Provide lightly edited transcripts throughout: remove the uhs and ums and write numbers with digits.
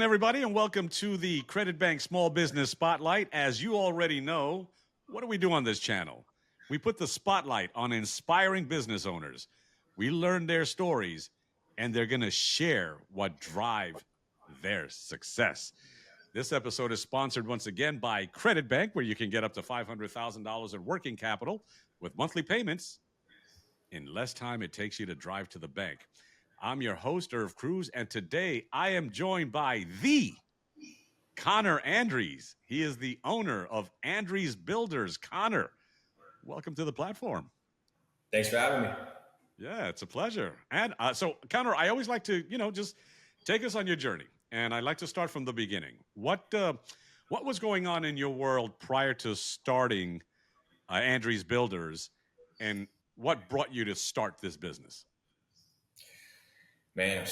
everybody, and welcome to the Credit Bank Small Business Spotlight. As you already know, what do we do on this channel? We put the spotlight on inspiring business owners. We learn their stories, and they're going to share what drive their success. This episode is sponsored once again by Credit Bank, where you can get up to $500,000 in working capital with monthly payments in less time it takes you to drive to the bank. I'm your host, Irv Cruz, and today I am joined by the Connor Andries. He is the owner of Andries Builders. Connor, welcome to the platform. Thanks for having me. Yeah, it's a pleasure. And so, Connor, I always like to, just take us on your journey. And I like to start from the beginning. What was going on in your world prior to starting Andries Builders, and what brought you to start this business? Man,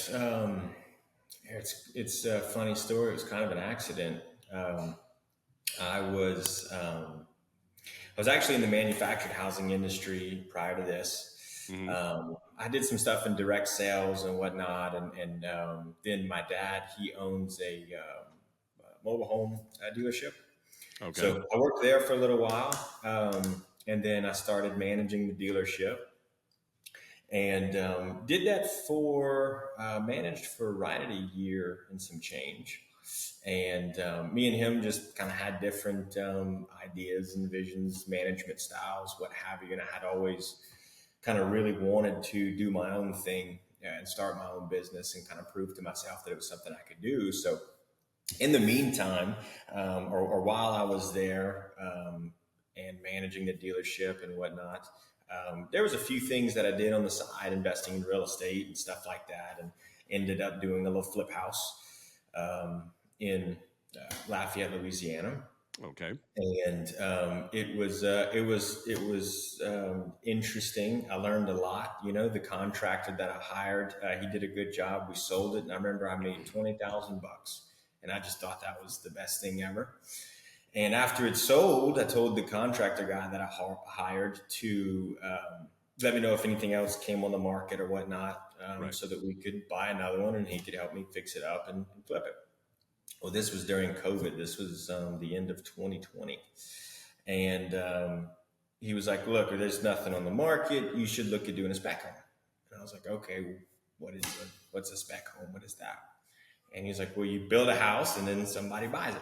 it's a funny story. It was kind of an accident. I was actually in the manufactured housing industry prior to this. Mm-hmm. I did some stuff in direct sales and whatnot, and then my dad, he owns a mobile home dealership. Okay. So I worked there for a little while, and then I started managing the dealership. And did that managed for right at a year and some change. And me and him just kind of had different ideas and visions, management styles, what have you. And I had always kind of really wanted to do my own thing and start my own business and kind of prove to myself that it was something I could do. So in the meantime, or while I was there and managing the dealership and whatnot, there was a few things that I did on the side, investing in real estate and stuff like that, and ended up doing a little flip house in Lafayette, Louisiana. Okay. And it was interesting. I learned a lot. The contractor that I hired, he did a good job. We sold it, and I remember I made $20,000, and I just thought that was the best thing ever. And after it sold, I told the contractor guy that I hired to let me know if anything else came on the market or whatnot, Right. so that we could buy another one and he could help me fix it up and flip it. Well, this was during COVID. This was the end of 2020. And he was like, look, there's nothing on the market. You should look at doing a spec home. And I was like, okay, what's a spec home? What is that? And he's like, well, you build a house and then somebody buys it.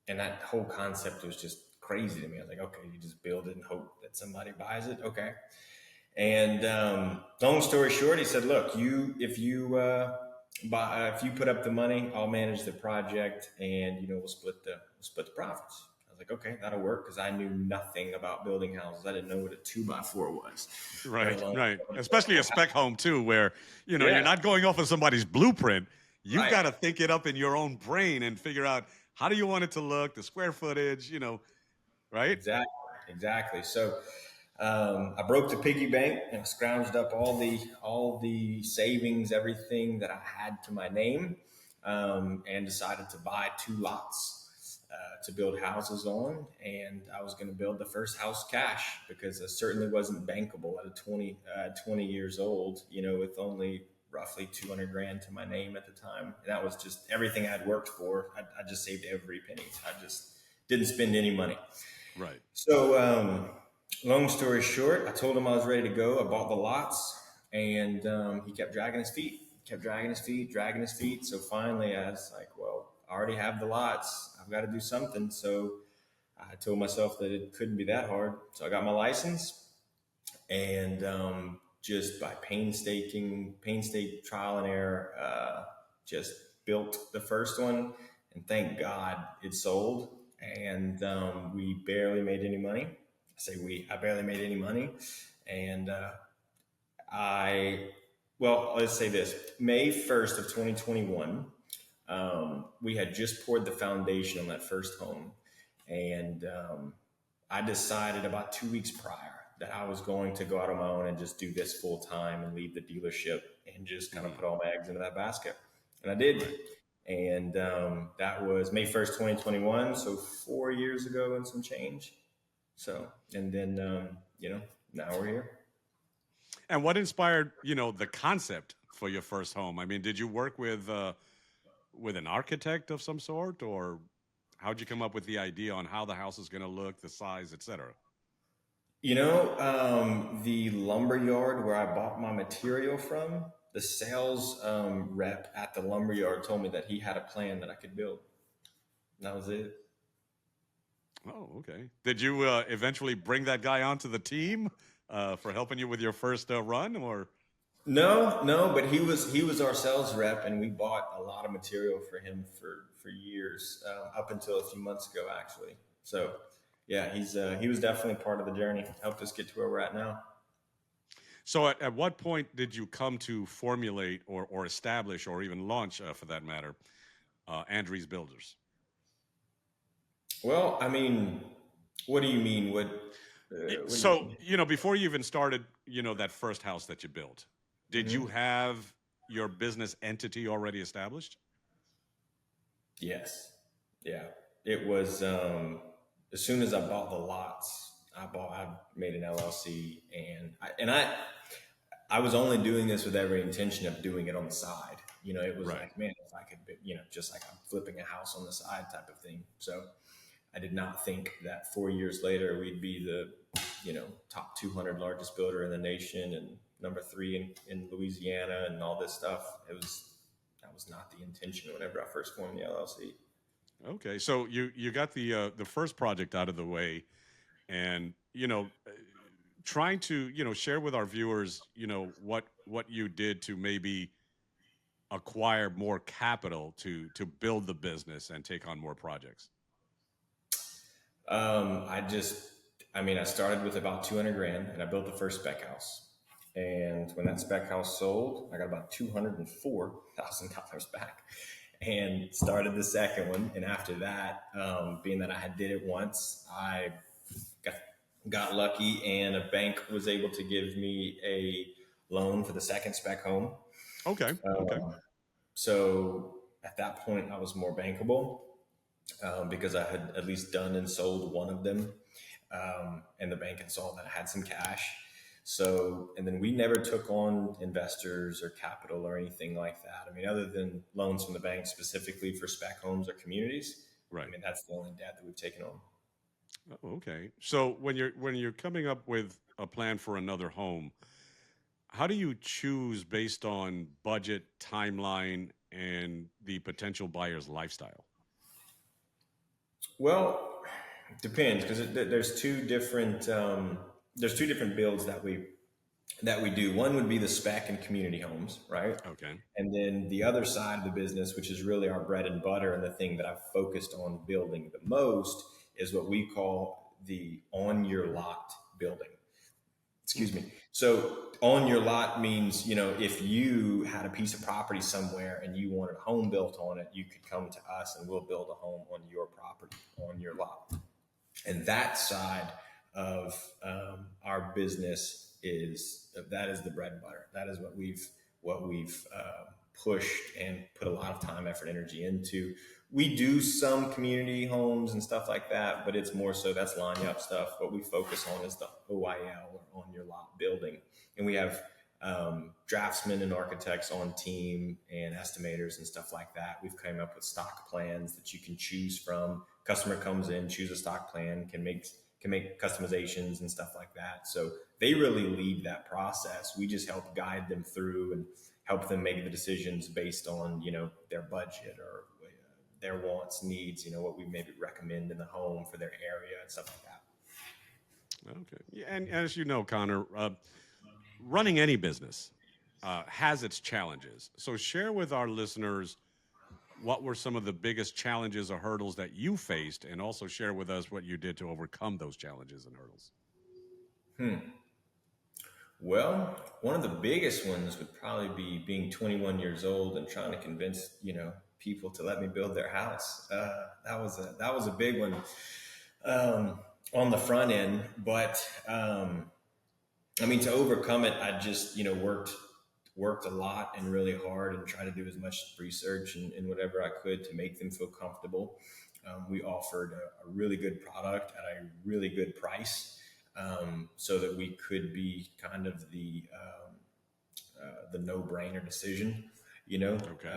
And that whole concept was just crazy to me. I was like, okay, you just build it and hope that somebody buys it. Okay. And long story short, he said, look, if you put up the money, I'll manage the project, and we'll split the profits. I was like, okay, that'll work, because I knew nothing about building houses. I didn't know what a 2x4 was. Right. Especially a spec home too, where you're not going off of somebody's blueprint. You've got to think it up in your own brain and figure out, how do you want it to look, the square footage, right? Exactly. So I broke the piggy bank and scrounged up all the savings, everything that I had to my name, and decided to buy 2 lots to build houses on. And I was going to build the first house cash, because I certainly wasn't bankable at 20 years old, with only roughly 200 grand to my name at the time. And that was just everything I'd worked for. I just saved every penny. I just didn't spend any money. Right. So, long story short, I told him I was ready to go. I bought the lots, and he kept dragging his feet. So finally I was like, well, I already have the lots. I've got to do something. So I told myself that it couldn't be that hard. So I got my license, and just by painstaking trial and error, just built the first one, and thank God it sold. And we barely made any money. I barely made any money. And let's say this, May 1st of 2021, we had just poured the foundation on that first home. And I decided about 2 weeks prior that I was going to go out on my own and just do this full time and leave the dealership and just kind of put all my eggs into that basket. And I did. And that was May 1st, 2021. So 4 years ago and some change. So, and then, now we're here. And what inspired, the concept for your first home? I mean, did you work with with an architect of some sort, or how'd you come up with the idea on how the house is going to look, the size, etc.? The lumber yard where I bought my material from, the sales rep at the lumber yard told me that he had a plan that I could build. And that was it. Oh, okay. Did you eventually bring that guy onto the team for helping you with your first run, or? No, no, but he was our sales rep, and we bought a lot of material for him for years, up until a few months ago, actually. So, yeah, he was definitely part of the journey. Helped us get to where we're at now. So, at what point did you come to formulate or establish or even launch, for that matter, Andries Builders? Well, I mean, what do you mean? What do you So, mean? before you even started, that first house that you built, did you Hmm. have your business entity already established? Yes, yeah. It was as soon as I bought the lots, I made an LLC, and I was only doing this with every intention of doing it on the side. It was Right. like, man, if I could, just like I'm flipping a house on the side type of thing. So I did not think that 4 years later we'd be the, top 200 largest builder in the nation and number three in Louisiana and all this stuff. That was not the intention whenever I first formed the LLC. Okay. So you got the first project out of the way, and trying to share with our viewers what you did to maybe acquire more capital to build the business and take on more projects. I just, I started with about 200 grand and I built the first spec house. And when that spec house sold, I got about $204,000 back and started the second one. And after that, being that I had did it once, I got, got lucky and a bank was able to give me a loan for the second spec home. Okay. Okay. So at that point, I was more bankable, because I had at least done and sold one of them. And the bank had saw that I had some cash. So, and then we never took on investors or capital or anything like that. Other than loans from the bank specifically for spec homes or communities, Right. that's the only debt that we've taken on. Oh, okay. So when you're coming up with a plan for another home, how do you choose based on budget, timeline, and the potential buyer's lifestyle? Well, depends because there's two different builds that we do. One would be the spec and community homes, right? Okay. And then the other side of the business, which is really our bread and butter and the thing that I've focused on building the most, is what we call the on your lot building. Excuse me. So on your lot means, if you had a piece of property somewhere and you wanted a home built on it, you could come to us and we'll build a home on your property, on your lot. And that side of our business is the bread and butter. That is what we've pushed and put a lot of time, effort, energy into. We do some community homes and stuff like that, but it's more so that's line up stuff. What we focus on is the OIL, or on your lot building, and we have draftsmen and architects on team and estimators and stuff like that. We've come up with stock plans that you can choose from. Customer comes in, choose a stock plan, can make customizations and stuff like that. So they really lead that process. We just help guide them through and help them make the decisions based on their budget or their wants, needs. What we maybe recommend in the home for their area and stuff like that. Okay. Yeah, and as you know, Connor, running any business has its challenges. So share with our listeners what were some of the biggest challenges or hurdles that you faced, and also share with us what you did to overcome those challenges and hurdles. Well, one of the biggest ones would probably be being 21 years old and trying to convince people to let me build their house. That was a big one, on the front end. But to overcome it, I just worked a lot and really hard and tried to do as much research and whatever I could to make them feel comfortable. We offered a really good product at a really good price, so that we could be kind of the no-brainer decision. You know, Okay.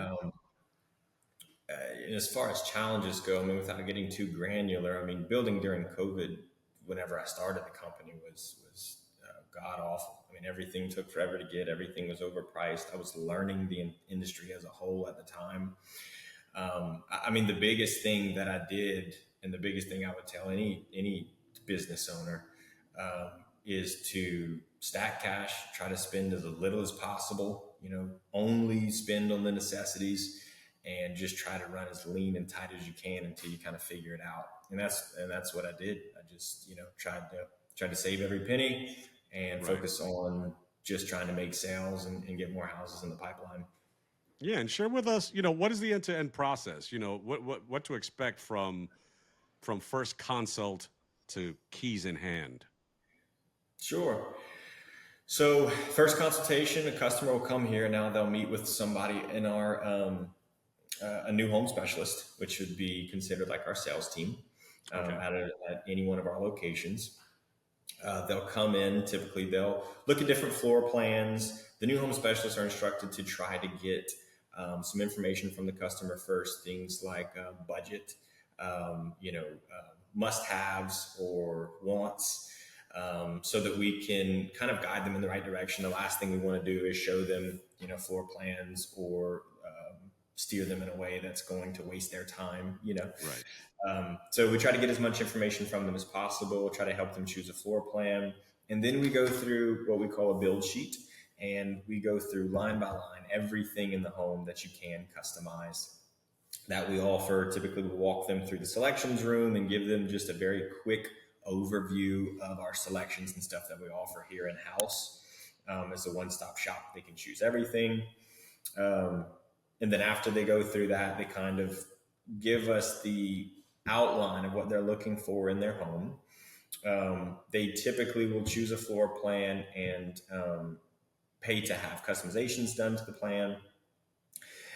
And as far as challenges go, I mean, without getting too granular, I mean, building during COVID, whenever I started the company, was god awful. I mean, everything took forever to get. Everything was overpriced. I was learning the industry as a whole at the time. I mean, the biggest thing that I did, and the biggest thing I would tell any business owner, is to stack cash, try to spend as little as possible. You know, only spend on the necessities, and just try to run as lean and tight as you can until you kind of figure it out. And that's what I did. I just, you know, tried to save every penny and Right. focus on just trying to make sales and get more houses in the pipeline. Yeah, and share with us, what is the end-to-end process? What to expect from first consult to keys in hand. Sure. So first consultation, a customer will come here. Now they'll meet with somebody in our a new home specialist, which would be considered like our sales team Okay. at any one of our locations. They'll come in. Typically, they'll look at different floor plans. The new home specialists are instructed to try to get some information from the customer first, things like budget, must-haves or wants, so that we can kind of guide them in the right direction. The last thing we want to do is show them, floor plans or steer them in a way that's going to waste their time, Right. So we try to get as much information from them as possible, try to help them choose a floor plan. And then we go through what we call a build sheet. And we go through line by line everything in the home that you can customize that we offer. Typically, we walk them through the selections room and give them just a very quick overview of our selections and stuff that we offer here in-house. As a one-stop shop, they can choose everything. And then after they go through that, they kind of give us the outline of what they're looking for in their home. They typically will choose a floor plan and pay to have customizations done to the plan.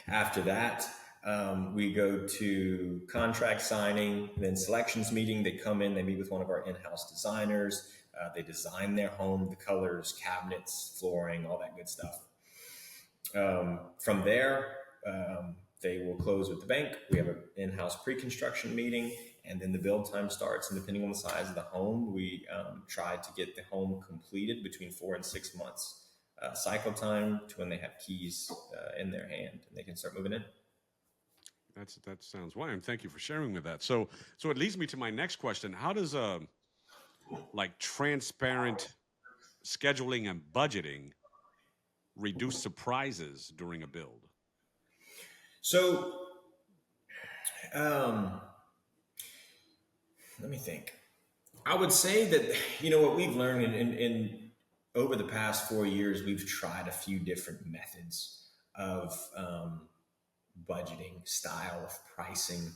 After that, we go to contract signing, then selections meeting. They come in, they meet with one of our in-house designers. They design their home, the colors, cabinets, flooring, all that good stuff. From there, they will close with the bank. We have an in-house pre-construction meeting, and then the build time starts. And depending on the size of the home, we try to get the home completed between 4 and 6 months. Cycle time to when they have keys in their hand and they can start moving in. That sounds wise. And thank you for sharing with that. So it leads me to my next question. How does transparent scheduling and budgeting reduce surprises during a build? So let me think. I would say that, what we've learned in over the past 4 years, we've tried a few different methods of budgeting, style of pricing,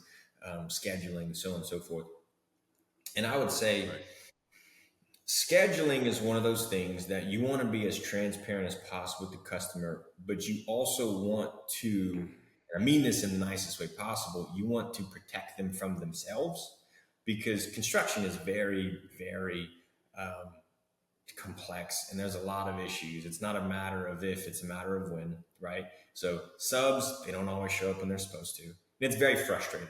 scheduling, so on and so forth. And I would say scheduling is one of those things that you want to be as transparent as possible with the customer, but you also want to, I mean this in the nicest way possible, you want to protect them from themselves, because construction is very, very complex and there's a lot of issues. It's not a matter of if, it's a matter of when, right? So subs, they don't always show up when they're supposed to. It's very frustrating.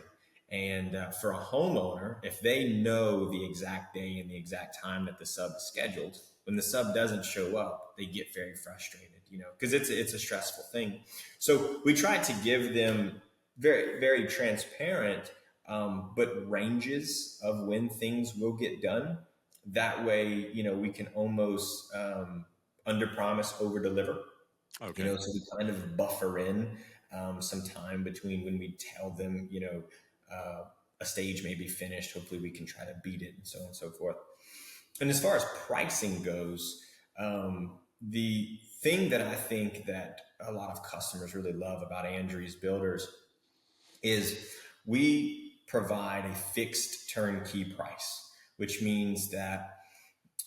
And for a homeowner, if they know the exact day and the exact time that the sub is scheduled, when the sub doesn't show up, they get very frustrated, because it's a stressful thing. So we try to give them very, very transparent, but ranges of when things will get done. That way, we can almost under promise, over deliver. Okay. So we kind of buffer in some time between when we tell them, a stage may be finished. Hopefully we can try to beat it, and so on and so forth. And as far as pricing goes, the thing that I think that a lot of customers really love about Andries Builders is we provide a fixed turnkey price, which means that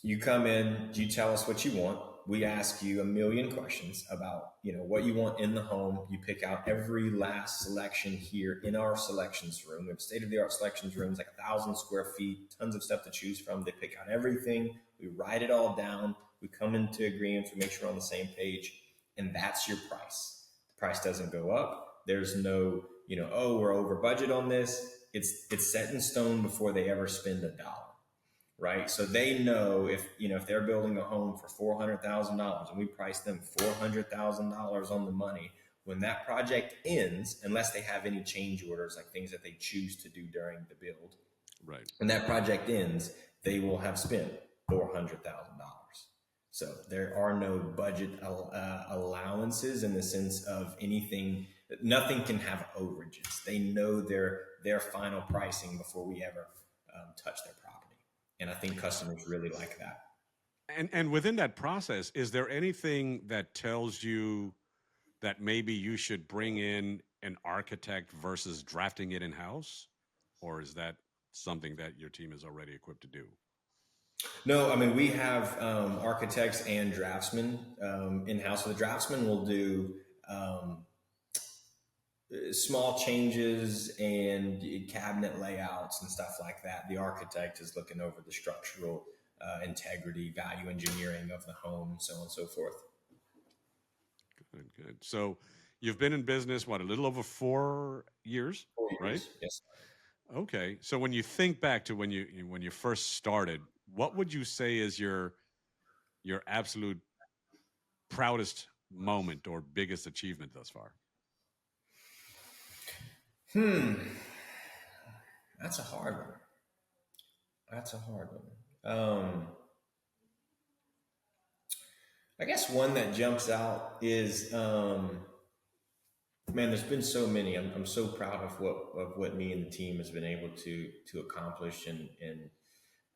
you come in, you tell us what you want. We ask you a million questions about, what you want in the home. You pick out every last selection here in our selections room. We have state-of-the-art selections rooms, like 1,000 square feet, tons of stuff to choose from. They pick out everything. We write it all down. We come into agreement. We make sure we're on the same page. And that's your price. The price doesn't go up. There's no, oh, we're over budget on this. It's set in stone before they ever spend a dollar, right? So they know if they're building a home for $400,000 and we price them $400,000 on the money, when that project ends, unless they have any change orders, like things that they choose to do during the build, Right. when that project ends, they will have spent $400,000. So there are no budget allowances in the sense of anything. Nothing can have overages. They know their final pricing before we ever touch their property, and I think customers really like that. And within that process, is there anything that tells you that maybe you should bring in an architect versus drafting it in house, or is that something that your team is already equipped to do? No, I mean we have architects and draftsmen in house. So the draftsman will do um, small changes and cabinet layouts and stuff like that. The architect is looking over the structural integrity, value engineering of the home, so on and so forth. Good, good. So you've been in business, what, a little over 4 years, 4 years, right? yes. Okay. So when you think back to when you first started, what would you say is your absolute proudest moment or biggest achievement thus far? Hmm, that's a hard one. That's a hard one. I guess one that jumps out is man. There's been so many. I'm so proud of what me and the team has been able to accomplish, and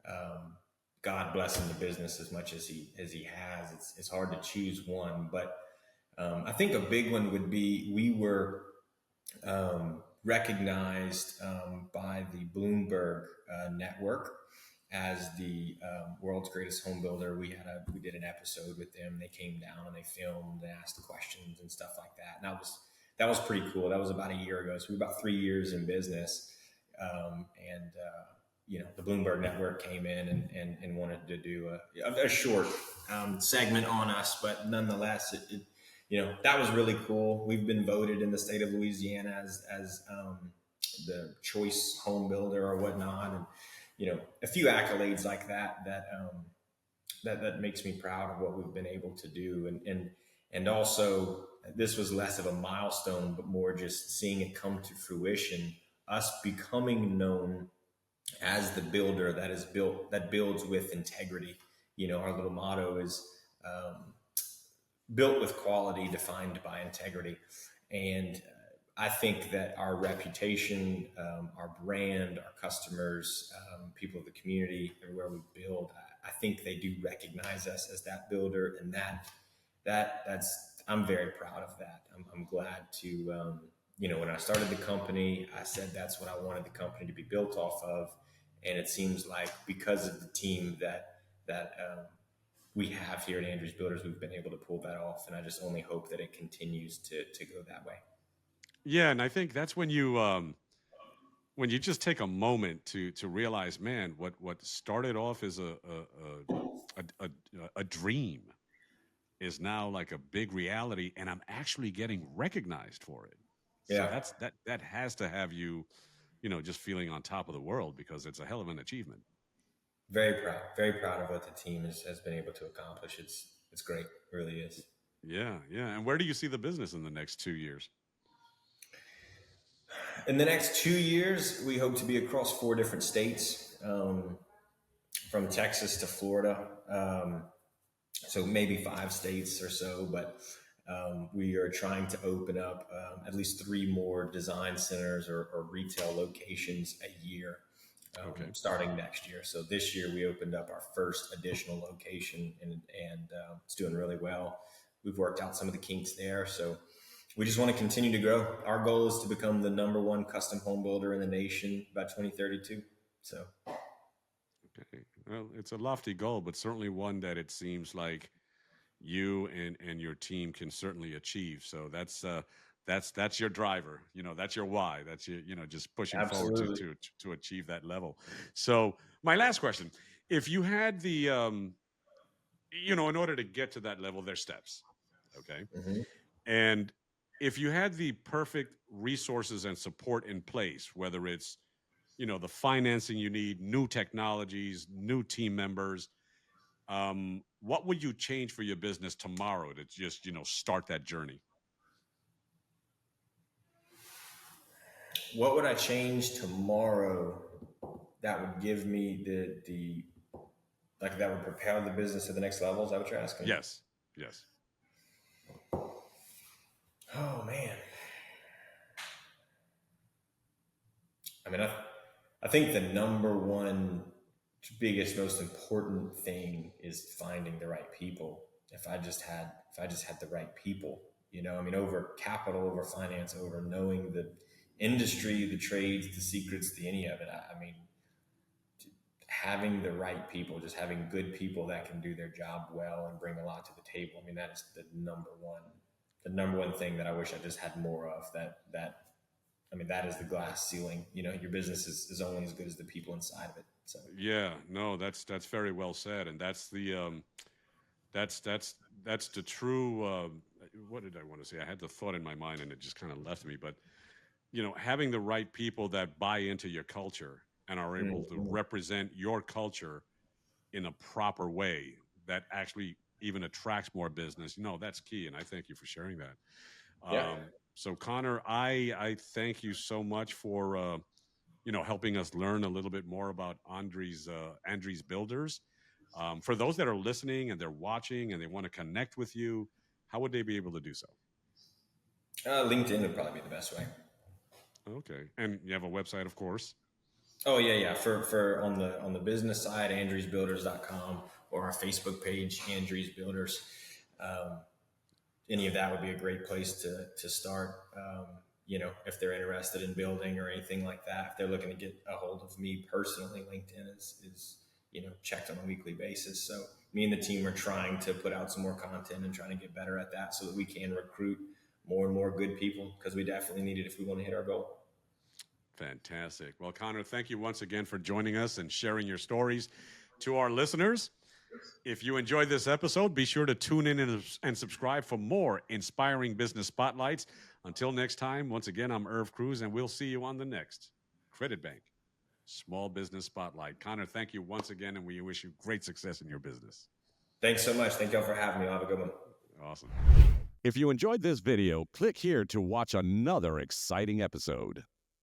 um, God blessing the business as much as he has. It's hard to choose one, but I think a big one would be we were recognized by the Bloomberg network as the world's greatest home builder. We did an episode with them. They came down and they filmed and asked questions and stuff like that. And that was pretty cool. That was about a year ago. So we were about 3 years in business, and the Bloomberg network came in and wanted to do a short segment on us, but nonetheless, that was really cool. We've been voted in the state of Louisiana as the choice home builder or whatnot, and a few accolades like that makes me proud of what we've been able to do, and also this was less of a milestone, but more just seeing it come to fruition. Us becoming known as the builder that builds with integrity. Our little motto is built with quality, defined by integrity. And I think that our reputation, our brand, our customers, people of the community, everywhere we build, I think they do recognize us as that builder, and that's I'm very proud of that. I'm glad to. When I started the company, I said that's what I wanted the company to be built off of, and it seems like because of the team that we have here at Andries Builders, we've been able to pull that off, and I just only hope that it continues to go that way. Yeah, and I think that's when you just take a moment to realize, man, what started off as a dream is now like a big reality, and I'm actually getting recognized for it. So Yeah, that has to have you, just feeling on top of the world because it's a hell of an achievement. very proud of what the team has been able to accomplish. It's great, it really is. Yeah, yeah. And where do you see the business in the next 2 years? In the next 2 years, we hope to be across 4 different states, from Texas to Florida. So maybe 5 states or so, but we are trying to open up at least 3 more design centers or retail locations a year, Okay. starting next year. So this year we opened up our first additional location, and it's doing really well. We've worked out some of the kinks there, so we just want to continue to grow. Our goal is to become the #1 custom home builder in the nation by 2032. So Okay. Well, it's a lofty goal, but certainly one that it seems like you and your team can certainly achieve. So that's your driver. That's your why. That's your, just pushing forward to absolutely. to achieve that level. So my last question: if you had in order to get to that level, there's steps. Okay. Mhm. And if you had the perfect resources and support in place, whether it's, the financing you need, new technologies, new team members, what would you change for your business tomorrow to just, start that journey? What would I change tomorrow that would give me the like that would propel the business to the next level? Is that what you're asking? Yes. Yes. Oh man. I mean, I think the number one biggest, most important thing is finding the right people. If I just had the right people, I mean, over capital, over finance, over knowing the industry, the trades, the secrets, the any of it. I mean, having the right people, just having good people that can do their job well and bring a lot to the table. I mean, that is the number one thing that I wish I just had more of. I mean, that is the glass ceiling. Your business is only as good as the people inside of it. So Yeah, no, that's very well said, and that's the that's the true. What did I want to say? I had the thought in my mind, and it just kind of left me. But having the right people that buy into your culture and are able to mhm. represent your culture in a proper way that actually even attracts more business. That's key, and I thank you for sharing that. Yeah. So, Connor, I thank you so much for helping us learn a little bit more about Andries Builders. For those that are listening and they're watching and they want to connect with you, how would they be able to do so? LinkedIn would probably be the best way. Okay, and you have a website, of course. Oh yeah, yeah. For on the business side, andriesbuilders.com, or our Facebook page, Andries Builders. Um, any of that would be a great place to start. If they're interested in building or anything like that, if they're looking to get a hold of me personally, LinkedIn is checked on a weekly basis. So me and the team are trying to put out some more content and trying to get better at that so that we can recruit more and more good people, because we definitely need it if we want to hit our goal. Fantastic. Well, Connor, thank you once again for joining us and sharing your stories to our listeners. If you enjoyed this episode, be sure to tune in and subscribe for more inspiring business spotlights. Until next time, once again, I'm Irv Cruz, and we'll see you on the next Credit Bank Small Business Spotlight. Connor, thank you once again, and we wish you great success in your business. Thanks so much. Thank y'all for having me. I'll have a good one. Awesome. If you enjoyed this video, click here to watch another exciting episode.